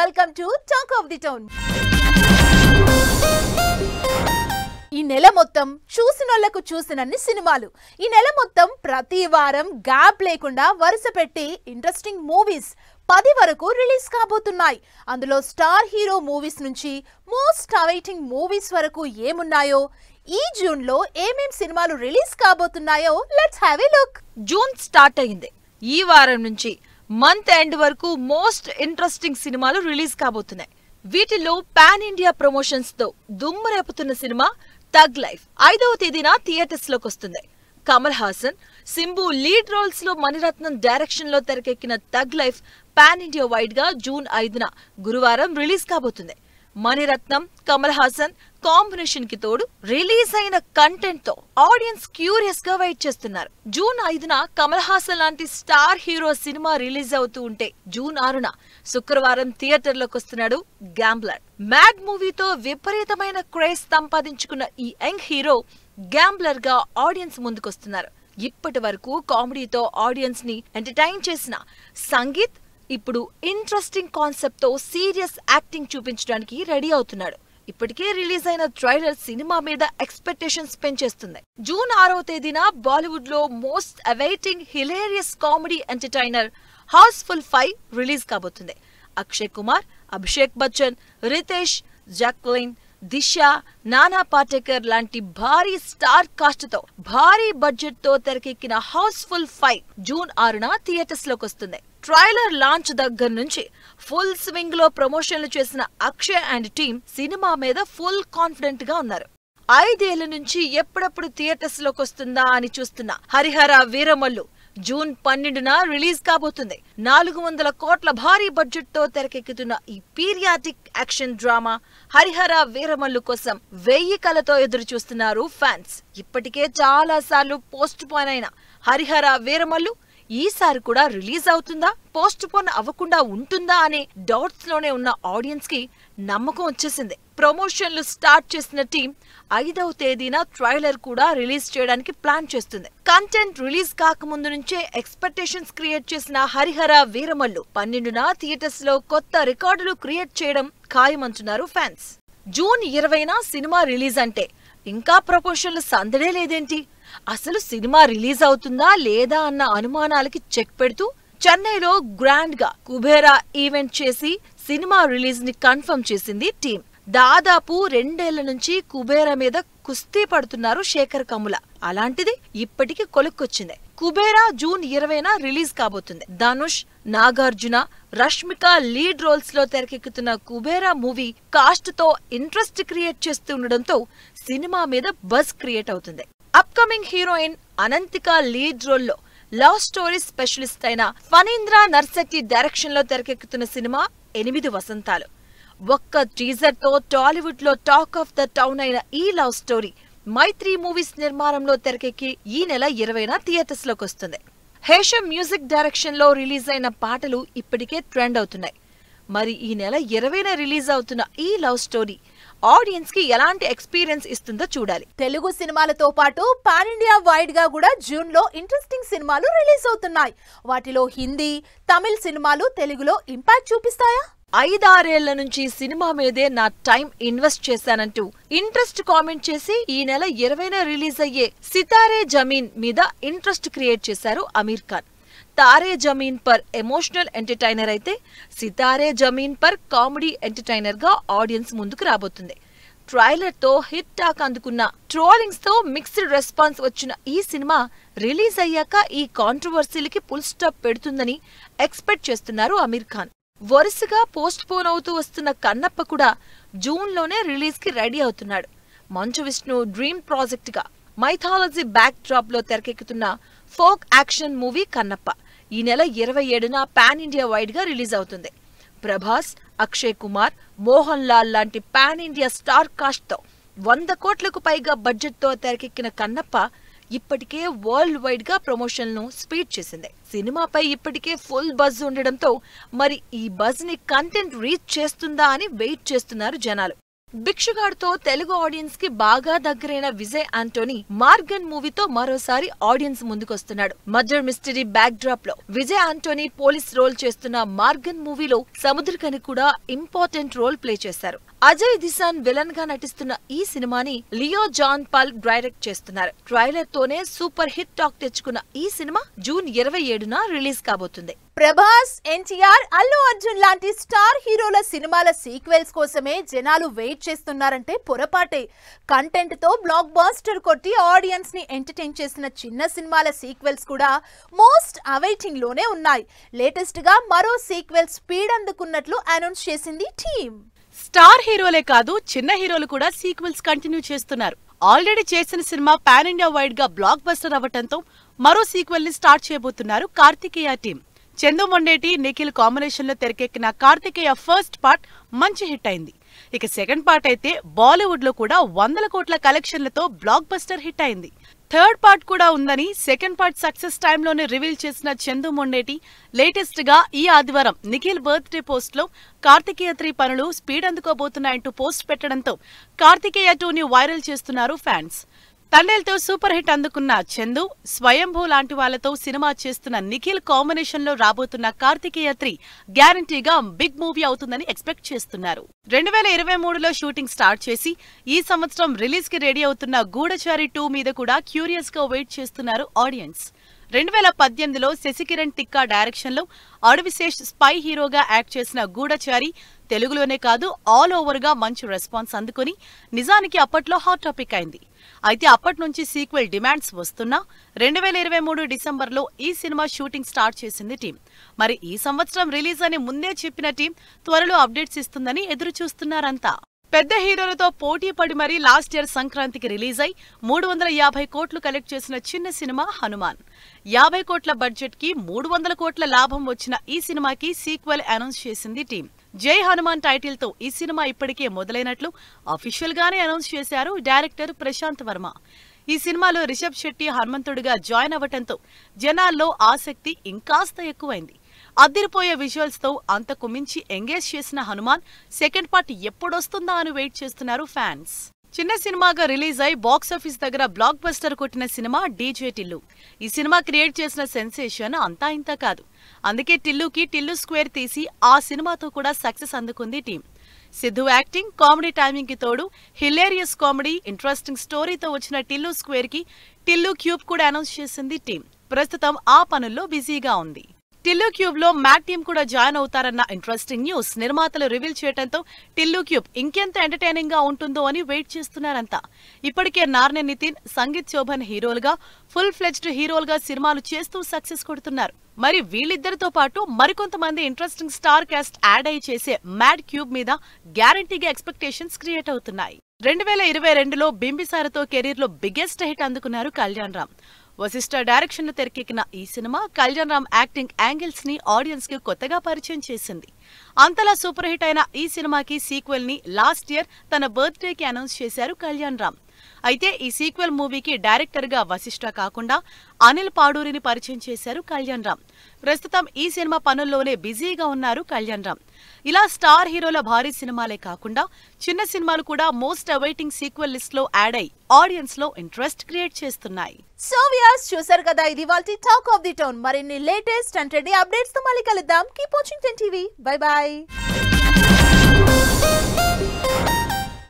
Welcome to talk of the town. ఈ నెల మొత్తం చూసినోళ్లకు చూసినన్ని సినిమాలు. ఈ నెల మొత్తం ప్రతి వారం గ్యాప్ లేకుండా వరుస పెట్టి ఇంట్రెస్టింగ్ మూవీస్ 10 వరకు రిలీజ్ కాబోతున్నాయి. అందులో స్టార్ హీరో మూవీస్ నుంచి మోస్ట్ అవైటింగ్ మూవీస్ వరకు ఏమున్నాయో, ఈ జూన్ లో ఏమేం సినిమాలు రిలీజ్ కాబోతున్నాయో let's have a look. June start అయింది. ఈ వారం నుంచి మంత్ ఎండ్ వరకు మోస్ట్ ఇంట్రెస్టింగ్ సినిమాలు రిలీజ్ కాబోతున్నాయి. వీటిలో పాన్ ఇండియా ప్రమోషన్స్ తో దుమ్ము రేపుతున్న సినిమా థగ్ లైఫ్ 5వ తేదీన థియేటర్స్ లోకి వస్తుంది. కమల్ హాసన్, సింబు లీడ్ రోల్స్ లో మణిరత్నం డైరెక్షన్ లో తెరకెక్కిన tug life pan India wide గా జూన్ 5న గురువారం రిలీజ్ కాబోతుంది. మణిరత్నం, కమల్ హాసన్ కాంబినేషన్ కి తోడు రిలీజ్ అయిన కంటెంట్ తో ఆడియన్స్ క్యూరియస్ గా వెయిట్ చేస్తున్నారు. జూన్ 5న కమల్ హాసన్ లాంటి స్టార్ హీరో సినిమా రిలీజ్ అవుతూ ఉంటే, జూన్ 6న శుక్రవారం థియేటర్ లోకి వస్తున్నాడు గ్యాంబ్లర్. మ్యాడ్ మూవీతో విపరీతమైన క్రేజ్ సంపాదించుకున్న ఈ యంగ్ హీరో గ్యాంబ్లర్ గా ఆడియన్స్ ముందుకొస్తున్నారు. ఇప్పటి వరకు కామెడీతో ఆడియన్స్ ని ఎంటర్టైన్ చేసిన సంగీత్ ఇప్పుడు ఇంట్రెస్టింగ్ కాన్సెప్ట్ తో సీరియస్ యాక్టింగ్ చూపించడానికి రెడీ అవుతున్నాడు. ఇప్పటికే రిలీజ్ అయిన ట్రైలర్ సినిమా మీద ఎక్స్పెక్టేషన్స్ పెంచేస్తుంది. జూన్ 6వ తేదీన బాలీవుడ్ లో most awaiting hilarious comedy entertainer Housefull 5 release కాబోతుంది. అక్షయ్ కుమార్, అభిషేక్ బచ్చన్, రితేష్, జాక్లిన్, దిశ, నానా పాటేకర్ లాంటి భారీ స్టార్ కాస్ట్ తో భారీ బడ్జెట్ తో తెరకెక్కిన హౌస్ఫుల్ 5 జూన్ 6న థియేటర్స్ లోకి వస్తుంది. ట్రైలర్ లాంచ్ దగ్గర నుంచి ఫుల్ స్వింగ్ లో ప్రమోషన్లు చేసిన అక్షయ్ అండ్ టీమ్ సినిమా మీద ఫుల్ కాన్ఫిడెంట్ గా ఉన్నారు. 5 ఏళ్ల నుంచి ఎప్పుడప్పుడు థియేటర్స్ లోకి వస్తుందా అని చూస్తున్న హరిహర వీరమల్లు జూన్ 12న రిలీజ్ కాబోతుంది. 400 కోట్ల భారీ బడ్జెట్ తో తెరకెక్కుతున్న ఈ పీరియాటిక్ యాక్షన్ డ్రామా హరిహర వీరమల్లు కోసం 1000 కలతో ఎదురు చూస్తున్నారు ఫ్యాన్స్. ఇప్పటికే చాలా సార్లు పోస్ట్ పోన్ అయిన హరిహర వీరమల్లు ఈసారి కూడా రిలీజ్ అవుతుందా, పోస్ట్ పోన్ అవ్వకుండా ఉంటుందా అనే డౌట్స్ లోనే ఉన్న ఆడియన్స్ కి నమ్మకం వచ్చేసింది. ప్రమోషన్లు స్టార్ట్ చేసిన టీం 5వ తేదీన ట్రైలర్ కూడా రిలీజ్ చేయడానికి ప్లాన్ చేస్తుంది. కంటెంట్ రిలీజ్ కాకముందు నుంచే ఎక్స్పెక్టేషన్స్ క్రియేట్ చేసిన హరిహర వీరమల్లు 12న థియేటర్స్ లో కొత్త రికార్డులు క్రియేట్ చేయడం ఖాయమంటున్నారు ఫ్యాన్స్. జూన్ 20న సినిమా రిలీజ్ అంటే ఇంకా ప్రమోషన్లు సందడే లేదేంటి? అసలు సినిమా రిలీజ్ అవుతుందా లేదా అన్న అనుమానాలకి చెక్ పెడుతూ చెన్నైలో గ్రాండ్ గా కుబేరా ఈవెంట్ చేసి సినిమా రిలీజ్ ని కన్ఫర్మ్ చేసింది టీం. దాదాపు 2 ఏళ్ల నుంచి కుబేరా మీద కుస్తీ పడుతున్నారు శేఖర్ కమ్ముల. అలాంటిది ఇప్పటికి కొలుక్కొచ్చింది. కుబేరా జూన్ 20న రిలీజ్ కాబోతుంది. ధనుష్, నాగార్జున, రష్మిక లీడ్ రోల్స్ లో తెరకెక్కుతున్న కుబేరా మూవీ కాస్ట్ తో ఇంట్రెస్ట్ క్రియేట్ చేస్తుండటంతో సినిమా మీద బజ్ క్రియేట్ అవుతుంది. అప్కమింగ్ హీరోయిన్ అనంతిక లీడ్ రోల్లో లవ్ స్టోరీ స్పెషలిస్ట్ అయిన ఫణీంద్ర నర్శెట్టి డైరెక్షన్ లో తెరకెక్కుతున్న సినిమా 8 వసంతాలు. ఒక్క టీజర్ తో టాలీవుడ్ లో టాక్ ఆఫ్ ద టౌన్ అయిన ఈ లవ్ స్టోరీ మైత్రి మూవీస్ నిర్మాణంలో తెరకెక్కి ఈ నెల 20న థియేటర్స్ లోకి వస్తుంది. హేషం మ్యూజిక్ డైరెక్షన్ లో రిలీజ్ అయిన పాటలు ఇప్పటికే ట్రెండ్ అవుతున్నాయి. మరి ఈ నెల 20న రిలీజ్ అవుతున్న ఈ లవ్ స్టోరీ ఆడియన్స్ కి ఎలాంటి ఎక్స్పీరియన్స్ ఇస్తుందో చూడాలి. తెలుగు సినిమాలతో పాటు పాన్ ఇండియా వైడ్ గా కూడా జూన్ లో ఇంట్రెస్టింగ్ సినిమాలు రిలీజ్ అవుతున్నాయి. వాటిలో హిందీ, తమిళ సినిమాలు తెలుగులో ఇంపాక్ట్ చూపిస్తాయా? 5-6 ఏళ్ల నుంచి సినిమా మీదే నా టైం ఇన్వెస్ట్ చేశానంటూ ఇంట్రెస్ట్ కామెంట్ చేసి ఈ నెల 20న రిలీజ్ అయ్యే సితారే జమీన్ మీద ఇంట్రెస్ట్ క్రియేట్ చేశారు అమీర్ ఖాన్. తారే జమీన్ పర్ ఎమోషనల్ ఎంటర్టైనర్ అయితే సితారే జమీన్ పర్ కామెడీ ఎంటర్టైనర్ గా ఆడియన్స్ ముందుకు రాబోతుంది. ట్రైలర్ తో హిట్ టాక్ అందుకున్న ట్రోలింగ్స్ తో మిక్స్డ్ రెస్పాన్స్ వచ్చిన ఈ సినిమా రిలీజ్ అయ్యాక ఈ కాంట్రవర్సీలకి ఫుల్ స్టాప్ పెడుతుందని ఎక్స్పెక్ట్ చేస్తున్నారు అమీర్ ఖాన్. వరుసగా పోస్ట్ పోన్ అవుతూ వస్తున్న కన్నప్ప కూడా జూన్ లోనే రిలీజ్ కి రెడీ అవుతున్నాడు. మంచు విష్ణు డ్రీమ్ ప్రాజెక్ట్ గా మైథాలజీ బ్యాక్ డ్రాప్ లో తెరకెక్కుతున్న ఫోక్ యాక్షన్ మూవీ కన్నప్ప ఈ నెల 27న పాన్ ఇండియా వైడ్ గా రిలీజ్ అవుతుంది. ప్రభాస్, అక్షయ్ కుమార్, మోహన్ లాల్ లాంటి పాన్ ఇండియా స్టార్ కాస్ట్ తో 100 కోట్లకు పైగా బడ్జెట్ తో తెరకెక్కిన కన్నప్ప ఇప్పటికే వరల్డ్ వైడ్ గా ప్రమోషన్లను స్పీడ్ చేసింది. సినిమాపై ఇప్పటికే ఫుల్ బజ్ ఉండడంతో మరి ఈ బజ్ ని కంటెంట్ రీచ్ చేస్తుందా అని వెయిట్ చేస్తున్నారు జనాలు. భిక్షుగాడితో తెలుగు ఆడియన్స్ కి బాగా దగ్గరైన విజయ్ ఆంటోనీ మార్గన్ మూవీతో మరోసారి ఆడియన్స్ ముందుకొస్తున్నాడు. మర్డర్ మిస్టరీ బ్యాక్ డ్రాప్ లో విజయ్ ఆంటోనీ పోలీస్ రోల్ చేస్తున్న మార్గన్ మూవీలో సముద్రకని కూడా ఇంపార్టెంట్ రోల్ ప్లే చేశారు. అజయ్ దిశాన్ విలన్ గా నటిస్తున్న ఈ సినిమాని లియో జాన్ పాల్ డైరెక్ట్ చేస్తున్నారు. ట్రైలర్ తోనే సూపర్ హిట్ టాక్ తెచ్చుకున్న ఈ సినిమా జూన్ 27న రిలీజ్ కాబోతుంది. ప్రభాస్, ఎన్టీఆర్, అల్లు అర్జున్ లాంటి స్టార్ హీరోల సినిమాల సీక్వెల్స్ కోసమే జనాలు వెయిట్ చేస్తున్నారంటే పొరపాటే. కంటెంట్ తో బ్లాక్ బాస్టర్ కొట్టి ఆడియన్స్ ని ఎంటర్టైన్ చేసిన చిన్న సినిమాల సీక్వెల్స్ కూడా మోస్ట్ అవైటింగ్ లోనే ఉన్నాయి. లేటెస్ట్ గా మరో సీక్వెల్ స్పీడ్ అందుకున్నట్లు అనౌన్స్ చేసింది టీమ్. స్టార్ హీరోలే కాదు, చిన్న హీరోలు కూడా సీక్వెల్స్ కంటిన్యూ చేస్తున్నారు. ఆల్రెడీ చేసిన సినిమా పాన్ ఇండియా వైడ్ గా బ్లాక్ బస్టర్ అవ్వటంతో మరో సీక్వెల్ ని స్టార్ట్ చేయబోతున్నారు కార్తికేయ టీం. చందు మొండేటి, నిఖిల్ కాంబినేషన్ లో తెరకెక్కిన కార్తికేయ ఫస్ట్ పార్ట్ మంచి హిట్ అయింది. ఇక సెకండ్ పార్ట్ అయితే బాలీవుడ్ లో కూడా 100 కోట్ల కలెక్షన్లతో బ్లాక్ బస్టర్ హిట్ అయింది. థర్డ్ పార్ట్ కూడా ఉందని సెకండ్ పార్ట్ సక్సెస్ టైంలోనే రివీల్ చేసిన చందు మొండేటి లేటెస్ట్ గా ఈ ఆదివారం నిఖిల్ బర్త్డే పోస్ట్ లో కార్తికేయ 3 పనులు స్పీడ్ అందుకోబోతున్నాయంటూ పోస్ట్ పెట్టడంతో కార్తికేయ 2ని వైరల్ చేస్తున్నారు ఫ్యాన్స్. తండేల్తో సూపర్ హిట్ అందుకున్న చందు, స్వయంభూ లాంటి వాళ్లతో సినిమా చేస్తున్న నిఖిల్ కాంబినేషన్ లో రాబోతున్న కార్తికేయ 3 గ్యారంటీగా బిగ్ మూవీ అవుతుందని ఎక్స్పెక్ట్ చేస్తున్నారు. 2023లో షూటింగ్ స్టార్ట్ చేసి ఈ సంవత్సరం రిలీజ్ కి రెడీ అవుతున్న గూఢచారి 2 మీద కూడా క్యూరియస్ గా వెయిట్ చేస్తున్నారు ఆడియన్స్. 2018లో శశికిరణ్ తిక్కా డైరెక్షన్ లో అడవిశేష్ స్పై హీరోగా యాక్ట్ చేసిన గూఢచారి తెలుగులోనే కాదు ఆల్ ఓవర్ గా మంచి రెస్పాన్స్ అందుకుని నిజానికి అప్పట్లో హాట్ టాపిక్ అయింది. అయితే అప్పటి నుంచి సీక్వెల్ డిమాండ్స్ వస్తున్నా 2023 డిసెంబర్లో ఈ సినిమా షూటింగ్ స్టార్ట్ చేసింది టీం. మరి ఈ సంవత్సరం రిలీజ్ అని ముందే చెప్పిన టీం త్వరలో అప్డేట్స్ ఇస్తుందని ఎదురు చూస్తున్నారంతా. పెద్ద హీరోలతో పోటీ పడి మరీ లాస్ట్ ఇయర్ సంక్రాంతికి రిలీజ్ అయి 350 కోట్లు కలెక్ట్ చేసిన చిన్న సినిమా హనుమాన్. 50 కోట్ల బడ్జెట్ కి 300 కోట్ల లాభం వచ్చిన ఈ సినిమాకి సీక్వెల్ అనౌన్స్ చేసింది టీం. జై హనుమాన్ టైటిల్ తో ఈ సినిమా ఇప్పటికే మొదలైనట్లు అఫీషియల్ గానే అనౌన్స్ చేశారు డైరెక్టర్ ప్రశాంత్ వర్మ. ఈ సినిమాలో రిషబ్ శెట్టి హనుమంతుడిగా జాయిన్ అవ్వటంతో జనాల్లో ఆసక్తి ఇంకాస్త ఎక్కువైంది. అదిరిపోయే విజువల్స్ తో అంతకు మించి ఎంగేజ్ చేసిన హనుమాన్ సెకండ్ పార్ట్ ఎప్పుడొస్తుందా అని వెయిట్ చేస్తున్నారు ఫ్యాన్స్. చిన్న సినిమాగా రిలీజ్ అయి బాక్సాఫీస్ దగ్గర బ్లాక్ బస్టర్ కొట్టిన సినిమా డీజే టిల్లు. ఈ సినిమా క్రియేట్ చేసిన సెన్సేషన్ అంతా ఇంత కాదు. అందుకే టిల్లుకి టిల్లు స్క్వేర్ తీసి ఆ సినిమాతో కూడా సక్సెస్ అందుకుంది team. Siddhu acting, comedy timing కి తోడు హిలేరియస్ కామెడీ, ఇంట్రెస్టింగ్ స్టోరీతో వచ్చిన టిల్లు స్క్వేర్ కి టిల్లు క్యూబ్ కూడా అనౌన్స్ చేసింది టీం. ప్రస్తుతం ఆ పనుల్లో బిజీగా ఉంది. టిల్లు క్యూబ్ లో మ్యాట్ టీం కూడా జాయిన్ అవుతారన్న ఇంట్రెస్టింగ్ న్యూస్ నిర్మాతలు రివీల్ చేయడంతో టిల్లు క్యూబ్ ఇంకెంత ఎంటర్టైనింగ్ గా ఉంటుందో అని వెయిట్ చేస్తున్నారంతా. ఇప్పటికే నార్నే నితిన్, సంగీత్ శోభన్ హీరోలుగా ఫుల్ ఫ్లెడ్జ్డ్ హీరోలుగా సినిమాలు చేస్తూ సక్సెస్ కొడుతున్నారు. మరి వీళ్ళిద్దరితో పాటు మరికొంతమంది ఇంట్రెస్టింగ్ స్టార్ కాస్ట్ యాడ్ అయి చేసే మ్యాడ్ క్యూబ్ మీద గ్యారంటీగా ఎక్స్పెక్టేషన్స్ క్రియేట్ అవుతున్నాయి. 2022లో బింబిసారతో కెరీర్ లో బిగ్గెస్ట్ హిట్ అందుకున్నారు కళ్యాణ్ రామ్. వశిష్ఠ డైరెక్షన్ లో తెరకెక్కిన ఈ cinema Kalyan Ram acting angles ని ఆడియన్స్ కి కొత్తగా పరిచయం చేసింది. అంతలా సూపర్ హిట్ అయిన ఈ సినిమాకి సీక్వెల్ ని లాస్ట్ ఇయర్ తన బర్త్డే కి అనౌన్స్ చేశారు కళ్యాణ్ రామ్. అయితే ఈ సీక్వెల్ మూవీకి డైరెక్టర్ గా వశిష్ఠ కాకుండా అనిల్ పాడూరిని పరిచయం చేశారు కళ్యాణ్ రామ్. ప్రస్తుతం ఈ సినిమా పనుల్లోనే బిజీగా ఉన్నారు కళ్యాణ్ రామ్. ఇలా స్టార్ హీరోల భారీ సినిమాలే కాకుండా చిన్న సినిమాలు కూడా మోస్ట్ అవైటింగ్ సీక్వెల్ లిస్ట్ లో యాడ్ అయి ఆడియన్స్ లో ఇంట్రెస్ట్ క్రియేట్ చేస్తున్నాయి. సో వ్యూయర్స్, చూసారు కదా, ఇది వాల్టి టాక్ ఆఫ్ ది టౌన్. మరిన్ని లేటెస్ట్ అండ్ ట్రెండీ అప్డేట్స్ తో మళ్ళీ కలుద్దాం. Keep watching 10 TV. By by.